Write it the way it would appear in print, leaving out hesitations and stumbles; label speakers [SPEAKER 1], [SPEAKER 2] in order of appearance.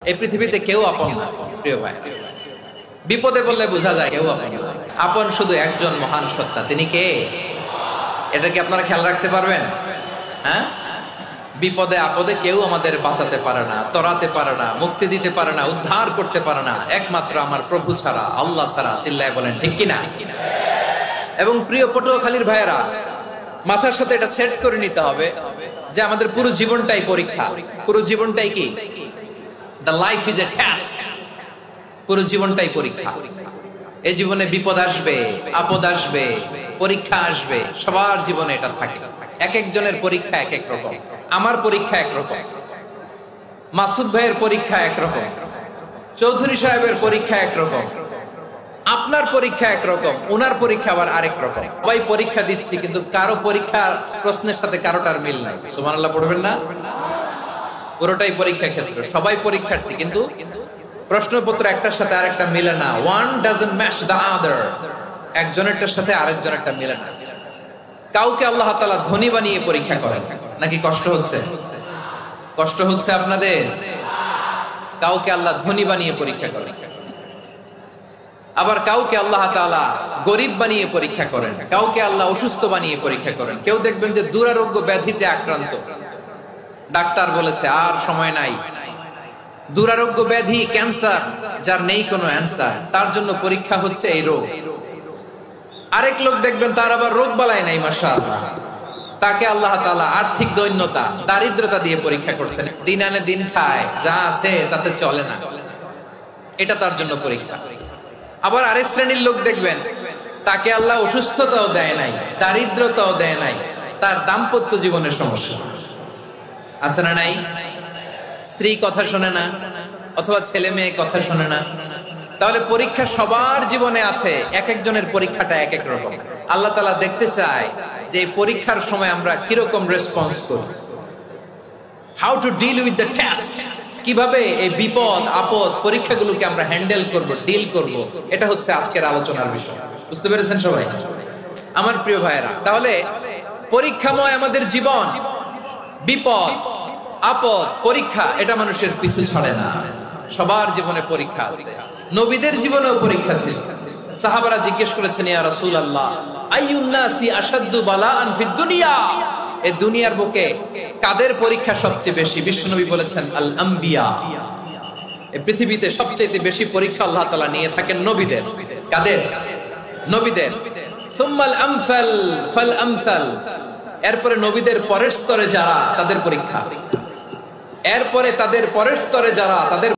[SPEAKER 1] এই পৃথিবীতে কেউ আপন না প্রিয় ভাই। বিপদে বললে বোঝা যায় কেউ আপন না। আপন শুধু একজন মহান সত্তা, তিনি কে? এটা কি আপনারা খেয়াল রাখতে পারবেন? হ্যাঁ, বিপদে আপদে কেউ আমাদের বাঁচাতে পারে না, তরাতে পারে না, মুক্তি দিতে পারে না, উদ্ধার করতে পারে না, একমাত্র আমার প্রভু ছাড়া, আল্লাহ ছাড়া। চিল্লায় বলেন ঠিক কিনা? এবং প্রিয় পটুয়াখালীর ভাইয়েরা, মাথার সাথে এটা সেট করে নিতে হবে যে আমাদের পুরো জীবনটাই পরীক্ষা। পুরো জীবনটাই কি? The life is a test. পুরো জীবনটাই পরীক্ষা। এই জীবনে বিপদ আসবে, আপদ আসবে, পরীক্ষা আসবে, সবার জীবনে এটা থাকে। এক একজনের পরীক্ষা এক এক রকম। আমার পরীক্ষা একরকম, মাসুদ ভাইয়ের পরীক্ষা একরকম, চৌধুরী সাহেবের পরীক্ষা একরকম, আপনার পরীক্ষা একরকম, ওনার পরীক্ষা আবার আরেক রকম। সবাই পরীক্ষা দিচ্ছি, কিন্তু কারো পরীক্ষার প্রশ্নের সাথে কারোটার মিল নাই। সুবহানাল্লাহ পড়বেন না? পুরোটাই পরীক্ষা ক্ষেত্র, সবাই পরীক্ষার্থী, কিন্তু প্রশ্নপত্র একটার সাথে আরেকটা মিলে না। One doesn't match the other. একজনেরটার সাথে আরেকজনেরটা মিলে না। কাউকে আল্লাহ তাআলা ধনী বানিয়ে পরীক্ষা করেন নাকি? কষ্ট হচ্ছে? কষ্ট হচ্ছে আপনাদের? কাউকে আল্লাহ ধনী বানিয়ে পরীক্ষা করেন, আবার কাউকে আল্লাহ তাআলা গরিব বানিয়ে পরীক্ষা করেন, কাউকে আল্লাহ অসুস্থ বানিয়ে পরীক্ষা করেন। কেউ দেখবেন যে দুরারোগ্য ব্যাধিতে আক্রান্ত, ডাক্তার বলেছে আর সময় নাই, দুরারোগ্য ব্যাধি, ক্যান্সার, যার নেই কোনো অ্যান্সার, তার জন্য পরীক্ষা হচ্ছে এই রোগ। আরেক লোক দেখবেন তার আবার রোগ বালাই নাই, মাশাআল্লাহ, তাকে আল্লাহ তাআলা আর্থিক দৈন্যতা, দারিদ্রতা দিয়ে পরীক্ষা করছেন। দিন আনে দিন খায়, যা আছে তাতে চলে না, এটা তার জন্য পরীক্ষা। আবার আরেক শ্রেণীর লোক দেখবেন তাকে আল্লাহ অসুস্থতাও দেয় নাই, দারিদ্রতাও দেয় নাই, তার দাম্পত্য জীবনের সমস্যা আছে না নাই? স্ত্রী কথা শোনে না, অথবা ছেলে মেয়ে কথা শোনে না। তাহলে পরীক্ষা সবার জীবনে আছে, এক একজনের পরীক্ষাটা এক এক রকম। আল্লাহ তাআলা দেখতে চায় যে এই পরীক্ষার সময় আমরা কিরকম রেসপন্স করি, how to deal with the test, কিভাবে এই বিপদ আপদ পরীক্ষাগুলোকে আমরা হ্যান্ডেল করব, ডিল করব। এটা হচ্ছে আজকের আলোচনার বিষয়। বুঝতে পেরেছেন সবাই আমার প্রিয় ভাইয়েরা? তাহলে পরীক্ষাময় আমাদের জীবন, বিপদ আপদ পরীক্ষা, এটা মানুষের পিছু ছাড়ে না। সবার জীবনে পরীক্ষা আছে। নবীদের জীবনেও পরীক্ষা ছিল। সাহাবারা জিজ্ঞেস করেছেন, ইয়া রাসূলুল্লাহ, আইয়ুন নাসি আশাদ্দু বালাআন ফিদ দুনিয়া, এই দুনিয়ার বুকে কাদের পরীক্ষা সবচেয়ে বেশি? বিশ্বনবী বলেছেন, আল আম্বিয়া। এই পৃথিবীতে সবচেয়ে বেশি পরীক্ষা আল্লাহ তাআলা নিয়ে থাকেন নবীদের। কাদের? নবীদের। সুম্মাল আমসাল ফাল আমসাল, এরপরে নবীদের পরের স্তরে যারা, তাদের পরীক্ষা। এরপরে তাদের পরের স্তরে যারা, তাদের